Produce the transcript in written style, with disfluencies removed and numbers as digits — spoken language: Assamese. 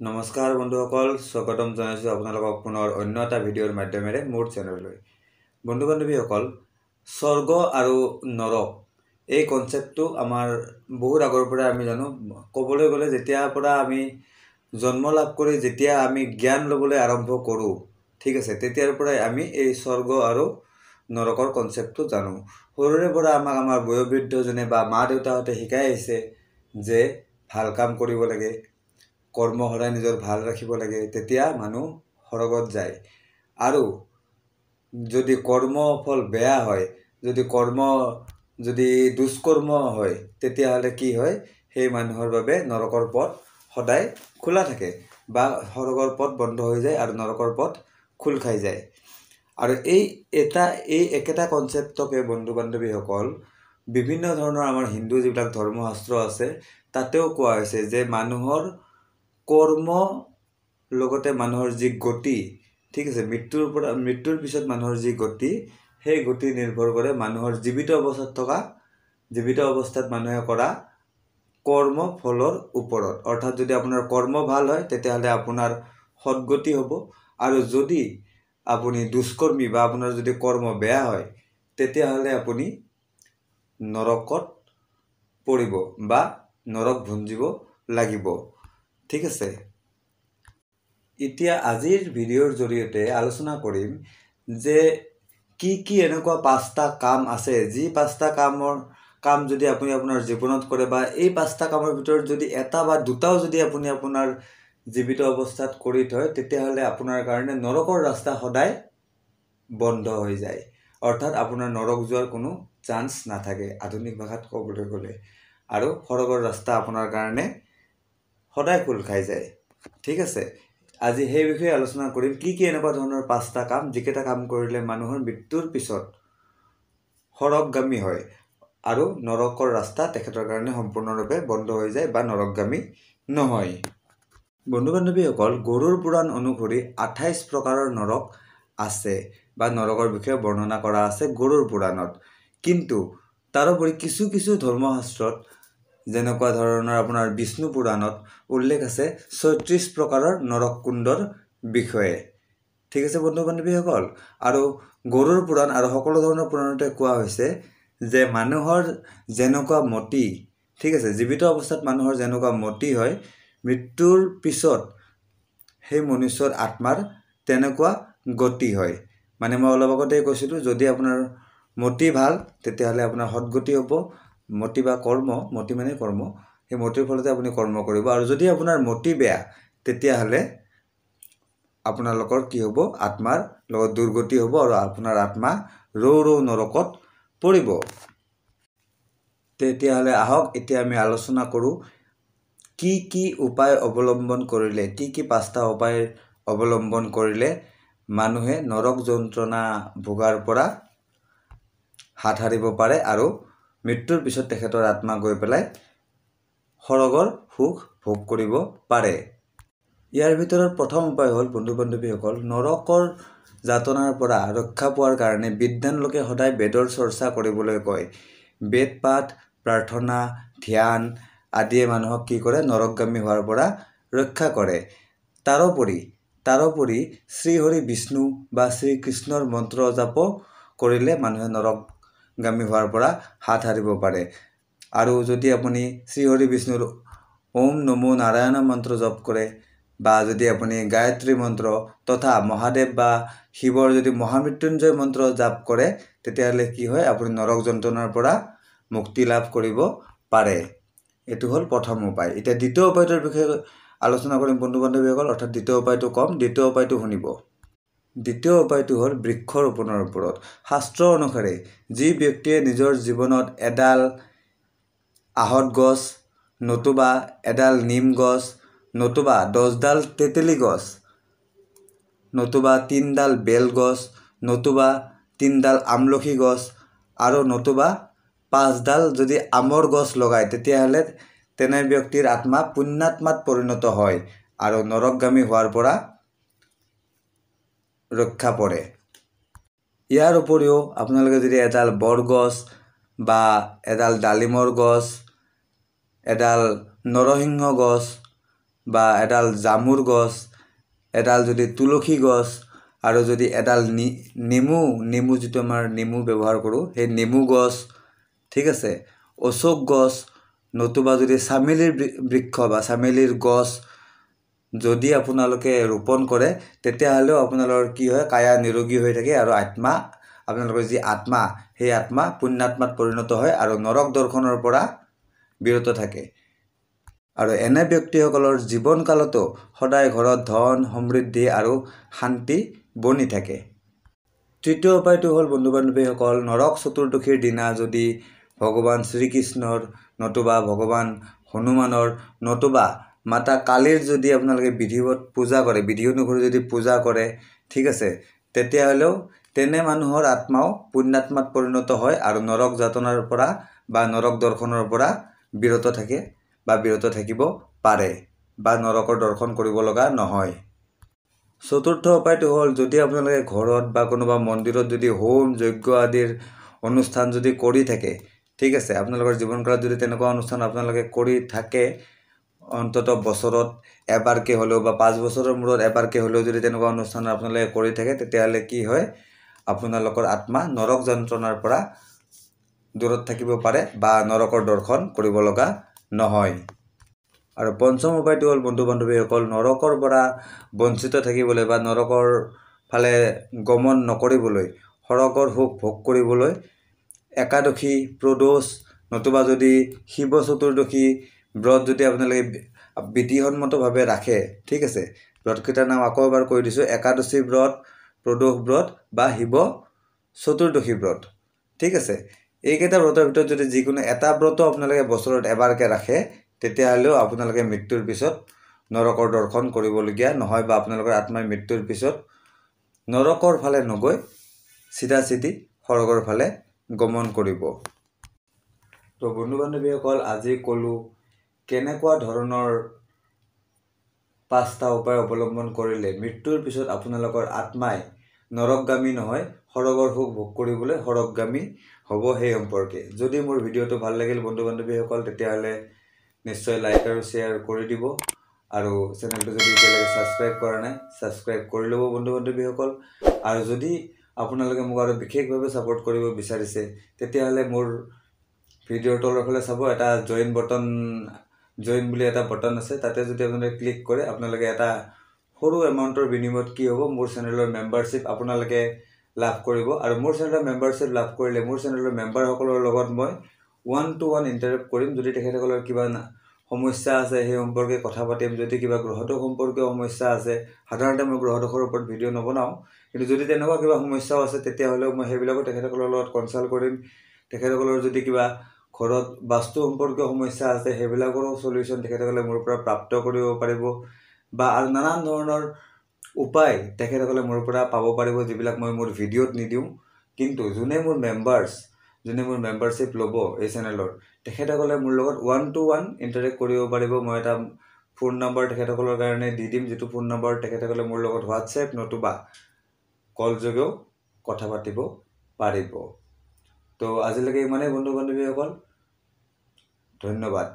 নমস্কাৰ বন্ধুসকল, স্বাগতম জনাইছোঁ আপোনালোকক পুনৰ অন্য এটা ভিডিঅ'ৰ মাধ্যমেৰে মোৰ চেনেললৈ। বন্ধু বান্ধৱীসকল, স্বৰ্গ আৰু নৰক এই কনচেপ্টটো আমাৰ বহুত আগৰ পৰা আমি জানো। ক'বলৈ গ'লে যেতিয়াৰ পৰা আমি জন্ম লাভ কৰি যেতিয়া আমি জ্ঞান ল'বলৈ আৰম্ভ কৰোঁ, ঠিক আছে, তেতিয়াৰ পৰাই আমি এই স্বৰ্গ আৰু নৰকৰ কনচেপ্টটো জানো। সৰুৰে পৰা আমাক আমাৰ বয়োবৃদ্ধজনে বা মা দেউতাহঁতে শিকাই আহিছে যে ভাল কাম কৰিব লাগে, কৰ্ম সদায় নিজৰ ভাল ৰাখিব লাগে, তেতিয়া মানুহ সৰগত যায়। আৰু যদি কৰ্মফল বেয়া হয়, যদি দুষ্কৰ্ম হয়, তেতিয়াহ'লে কি হয়, সেই মানুহৰ বাবে নৰকৰ পথ সদায় খোলা থাকে বা সৰগৰ পথ বন্ধ হৈ যায় আৰু নৰকৰ পথ খোল খাই যায়। আৰু এই একেটা কনচেপ্টকে বন্ধু বান্ধৱীসকল বিভিন্ন ধৰণৰ আমাৰ হিন্দু যিবিলাক ধৰ্মশাস্ত্ৰ আছে তাতেও কোৱা হৈছে যে মানুহৰ কৰ্ম লগতে মানুহৰ যি গতি, ঠিক আছে, মৃত্যুৰ পিছত মানুহৰ যি গতি, সেই গতি নিৰ্ভৰ কৰে মানুহৰ জীৱিত অৱস্থাত মানুহে কৰা কৰ্ম ফলৰ ওপৰত। অৰ্থাৎ যদি আপোনাৰ কৰ্ম ভাল হয় তেতিয়াহ'লে আপোনাৰ সৎগতি হ'ব, আৰু যদি আপুনি দুষ্কৰ্মী বা আপোনাৰ যদি কৰ্ম বেয়া হয় তেতিয়াহ'লে আপুনি নৰকত পৰিব বা নৰক ভুঞ্জিব লাগিব, ঠিক আছে। এতিয়া আজিৰ ভিডিঅ'ৰ জৰিয়তে আলোচনা কৰিম যে কি এনেকুৱা 5টা কাম আছে, যি 5টা কাম যদি আপুনি আপোনাৰ জীৱনত কৰে বা এই 5টা কামৰ ভিতৰত যদি এটা বা দুটাও যদি আপুনি আপোনাৰ জীৱিত অৱস্থাত কৰি থয়, তেতিয়াহ'লে আপোনাৰ কাৰণে নৰকৰ ৰাস্তা সদায় বন্ধ হৈ যায়। অৰ্থাৎ আপোনাৰ নৰক যোৱাৰ কোনো চান্স নাথাকে আধুনিক ভাষাত ক'বলৈ গ'লে, আৰু সৰগৰ ৰাস্তা আপোনাৰ কাৰণে সদায় খোল খাই যায়, ঠিক আছে। আজি সেই বিষয়ে আলোচনা কৰিম কি এনেকুৱা ধৰণৰ 5টা কাম, যিকেইটা কাম কৰিলে মানুহৰ মৃত্যুৰ পিছত সৰগগামী হয় আৰু নৰকৰ ৰাস্তা তেখেতৰ কাৰণে সম্পূৰ্ণৰূপে বন্ধ হৈ যায় বা নৰকগামী নহয়। বন্ধু বান্ধৱীসকল, গৰুড় পুৰাণ অনুসৰি 28 প্ৰকাৰৰ নৰক আছে বা নৰকৰ বিষয়ে বৰ্ণনা কৰা আছে গৰুড় পুৰাণত। কিন্তু তাৰোপৰি কিছু ধৰ্মশাস্ত্ৰত, যেনেকুৱা ধৰণৰ আপোনাৰ বিষ্ণু পুৰাণত উল্লেখ আছে 36 প্ৰকাৰৰ নৰক কুণ্ডৰ বিষয়ে, ঠিক আছে বন্ধু বান্ধৱীসকল। আৰু গৰুড় পুৰাণ আৰু সকলো ধৰণৰ পুৰাণতে কোৱা হৈছে যে মানুহৰ যেনেকুৱা মতি, ঠিক আছে, জীৱিত অৱস্থাত মানুহৰ যেনেকুৱা মতি হয়, মৃত্যুৰ পিছত সেই মনুষ্যৰ আত্মাৰ তেনেকুৱা গতি হয়। মানে মই অলপ আগতেই কৈছিলোঁ, যদি আপোনাৰ মতি ভাল তেতিয়াহ'লে আপোনাৰ সৎগতি হ'ব। মতি বা কৰ্ম, মতি মানে কৰ্ম, সেই মতিৰ ফলতে আপুনি কৰ্ম কৰিব। আৰু যদি আপোনাৰ মতি বেয়া তেতিয়াহ'লে আপোনালোকৰ কি হ'ব, আত্মাৰ লগত দুৰ্গতি হ'ব আৰু আপোনাৰ আত্মা ৰৌ নৰকত পৰিব। তেতিয়াহ'লে আহক এতিয়া আমি আলোচনা কৰোঁ কি উপায় অৱলম্বন কৰিলে, কি 5টা উপায় অৱলম্বন কৰিলে মানুহে নৰক যন্ত্ৰণা ভোগাৰ পৰা হাত সাৰিব পাৰে আৰু মৃত্যুৰ পিছত তেখেতৰ আত্মা গৈ পেলাই সৰগৰ সুখ ভোগ কৰিব পাৰে। ইয়াৰ ভিতৰত প্ৰথম উপায় হ'ল বন্ধু বান্ধৱীসকল, নৰকৰ যাতনাৰ পৰা ৰক্ষা পোৱাৰ কাৰণে বিদ্বান লোকে সদায় বেদৰ চৰ্চা কৰিবলৈ কয়। বেদ পাঠ, প্ৰাৰ্থনা, ধ্যান আদিয়ে মানুহক কি কৰে, নৰকগামী হোৱাৰ পৰা ৰক্ষা কৰে। তাৰোপৰি শ্ৰীহৰি বিষ্ণু বা শ্ৰীকৃষ্ণৰ মন্ত্ৰ জাপ কৰিলে মানুহে নৰকগামী হোৱাৰ পৰা হাত সাৰিব পাৰে। আৰু যদি আপুনি শ্ৰীহৰি বিষ্ণুৰ ওম নমো নাৰায়ণ মন্ত্ৰ জপ কৰে, বা যদি আপুনি গায়ত্ৰী মন্ত্ৰ তথা মহাদেৱ বা শিৱৰ যদি মহামৃত্যুঞ্জয় মন্ত্ৰ জাপ কৰে, তেতিয়াহ'লে কি হয়, আপুনি নৰক যন্ত্ৰণাৰ পৰা মুক্তি লাভ কৰিব পাৰে। এইটো হ'ল প্ৰথম উপায়। এতিয়া দ্বিতীয় উপায়টোৰ বিষয়ে আলোচনা কৰিম বন্ধু বান্ধৱীসকল, অৰ্থাৎ দ্বিতীয় উপায়টো কম, দ্বিতীয় উপায়টো শুনিব। দ্বিতীয় উপায়টো হ'ল বৃক্ষৰোপণৰ ওপৰত। শাস্ত্ৰ অনুসাৰে যি ব্যক্তিয়ে নিজৰ জীৱনত এডাল আহঁত গছ, নতুবা এডাল নিম গছ, নতুবা 10ডাল তেতেলী গছ, নতুবা 3ডাল বেল গছ, নতুবা 3ডাল আমলখি গছ আৰু নতুবা 5ডাল যদি আমৰ গছ লগায়, তেতিয়াহ'লে তেনে ব্যক্তিৰ আত্মা পুণ্যাত্মাত পৰিণত হয় আৰু নৰকগামী হোৱাৰ পৰা ৰক্ষা পৰে। ইয়াৰ উপৰিও আপোনালোকে যদি এডাল বৰগছ বা এডাল ডালিমৰ গছ, এডাল নৰসিংহ গছ বা এডাল জামুৰ গছ, এডাল যদি তুলসী গছ, আৰু যদি এডাল নেমু যিটো আমাৰ নেমু ব্যৱহাৰ কৰোঁ সেই নেমু গছ, ঠিক আছে, অশোক গছ, নতুবা যদি চামেলিৰ বৃক্ষ বা চামেলিৰ গছ যদি আপোনালোকে ৰোপণ কৰে তেতিয়াহ'লেও আপোনালোকৰ কি হয়, কায়া নিৰোগী হৈ থাকে আৰু আপোনালোকৰ যি আত্মা সেই আত্মা পুণ্যাত্মাত পৰিণত হয় আৰু নৰক দৰ্শনৰ পৰা বিৰত থাকে। আৰু এনে ব্যক্তিসকলৰ জীৱনকালতো সদায় ঘৰত ধন সমৃদ্ধি আৰু শান্তি বনি থাকে। তৃতীয় উপায়টো হ'ল বন্ধু বান্ধৱীসকল, নৰক চতুৰ্দশীৰ দিনা যদি ভগৱান শ্ৰীকৃষ্ণৰ নতুবা ভগৱান হনুমানৰ নতুবা মাতা কালীৰ যদি আপোনালোকে বিধিৱত পূজা কৰে, বিধি অনুসৰি যদি পূজা কৰে, ঠিক আছে, তেতিয়াহ'লেও তেনে মানুহৰ আত্মাও পুণ্যাত্মাত পৰিণত হয় আৰু নৰক যাতনাৰ পৰা বা নৰক দৰ্শনৰ পৰা বিৰত থাকে বা বিৰত থাকিব পাৰে বা নৰকৰ দৰ্শন কৰিব লগা নহয়। চতুৰ্থ উপায়টো হ'ল, যদি আপোনালোকে ঘৰত বা কোনোবা মন্দিৰত যদি হোম যজ্ঞ আদিৰ অনুষ্ঠান যদি কৰি থাকে, ঠিক আছে, আপোনালোকৰ জীৱনকালত যদি তেনেকুৱা অনুষ্ঠান আপোনালোকে কৰি থাকে, অন্ততঃ বছৰত এবাৰকৈ হ'লেও বা 5 বছৰৰ মূৰত এবাৰকৈ হ'লেও যদি তেনেকুৱা অনুষ্ঠান আপোনালোকে কৰি থাকে, তেতিয়াহ'লে কি হয়, আপোনালোকৰ আত্মা নৰক যন্ত্ৰণাৰ পৰা দূৰত থাকিব পাৰে বা নৰকৰ দৰ্শন কৰিব লগা নহয়। আৰু পঞ্চম উপায়টো হ'ল বন্ধু বান্ধৱীসকল, নৰকৰ পৰা বঞ্চিত থাকিবলৈ বা নৰকৰ ফালে গমন নকৰিবলৈ, সৰগৰ সুখ ভোগ কৰিবলৈ একাদশী, প্ৰদোষ, নতুবা যদি শিৱ চতুৰ্দশী ব্ৰত যদি আপোনালোকে বিধিসন্মতভাৱে ৰাখে, ঠিক আছে, ব্ৰতকেইটাৰ নাম আকৌ এবাৰ কৈ দিছোঁ, একাদশী ব্ৰত, প্ৰদোষ ব্ৰত বা শিৱ চতুৰ্দশী ব্ৰত, ঠিক আছে, এইকেইটা ব্ৰতৰ ভিতৰত যদি যিকোনো এটা ব্ৰতো আপোনালোকে বছৰত এবাৰকৈ ৰাখে, তেতিয়াহ'লেও আপোনালোকে মৃত্যুৰ পিছত নৰকৰ দৰ্শন কৰিবলগীয়া নহয় বা আপোনালোকৰ আত্মাই মৃত্যুৰ পিছত নৰকৰ ফালে নগৈ চিধা চিধি স্বৰ্গৰ ফালে গমন কৰিব। তো বন্ধু বান্ধৱীসকল, আজি ক'লোঁ কেনেকুৱা ধৰণৰ 5টা উপায় অৱলম্বন কৰিলে মৃত্যুৰ পিছত আপোনালোকৰ আত্মাই নৰকগামী নহয়, স্বৰ্গৰ সুখ ভোগ কৰিবলৈ স্বৰ্গগামী হ'ব সেই সম্পৰ্কে। যদি মোৰ ভিডিঅ'টো ভাল লাগিল বন্ধু বান্ধৱীসকল, তেতিয়াহ'লে নিশ্চয় লাইক আৰু শ্বেয়াৰ কৰি দিব আৰু চেনেলটো যদি এতিয়ালৈকে ছাবস্ক্ৰাইব কৰা নাই, ছাবস্ক্ৰাইব কৰি ল'ব বন্ধু বান্ধৱীসকল। আৰু যদি আপোনালোকে মোক আৰু বিশেষভাৱে ছাপোৰ্ট কৰিব বিচাৰিছে, তেতিয়াহ'লে মোৰ ভিডিঅ'ৰ তলৰ ফালে চাব, এটা জইন বুলি এটা বটন আছে, তাতে যদি আপোনালোকে ক্লিক কৰে, আপোনালোকে এটা সৰু এমাউণ্টৰ বিনিময়ত কি হ'ব, মোৰ চেনেলৰ মেম্বাৰশ্বিপ আপোনালোকে লাভ কৰিব। আৰু মোৰ চেনেলৰ মেম্বাৰশ্বিপ লাভ কৰিলে মোৰ চেনেলৰ মেম্বাৰসকলৰ লগত মই 1-to-1 ইণ্টাৰেক্ট কৰিম। যদি তেখেতসকলৰ কিবা সমস্যা আছে সেই সম্পৰ্কে কথা পাতিম। যদি কিবা গ্ৰহদোষ সম্পৰ্কীয় সমস্যা আছে, সাধাৰণতে মই গ্ৰহদোষৰ ওপৰত ভিডিঅ' নবনাওঁ, কিন্তু যদি তেনেকুৱা কিবা সমস্যাও আছে তেতিয়াহ'লেও মই সেইবিলাকো তেখেতসকলৰ লগত কনচাল্ট কৰিম। তেখেতসকলৰ যদি কিবা ঘৰত বাস্তু সম্পৰ্কীয় সমস্যা আছে, সেইবিলাকৰো চলিউশ্যন তেখেতসকলে মোৰ পৰা প্ৰাপ্ত কৰিব পাৰিব বা আৰু নানান ধৰণৰ উপায় তেখেতসকলে মোৰ পৰা পাব পাৰিব, যিবিলাক মই মোৰ ভিডিঅ'ত নিদিওঁ। কিন্তু যোনে মোৰ মেম্বাৰশ্বিপ ল'ব এই চেনেলৰ, তেখেতসকলে মোৰ লগত 1-to-1 ইণ্টাৰেক্ট কৰিব পাৰিব। মই এটা ফোন নম্বৰ তেখেতসকলৰ কাৰণে দি দিম, যিটো ফোন নম্বৰ তেখেতসকলে মোৰ লগত হোৱাটছএপ নতুবা কল যোগেও কথা পাতিব পাৰিব। তো আজিলৈকে ইমানেই বন্ধু বান্ধৱীসকল, ধন্যবাদ।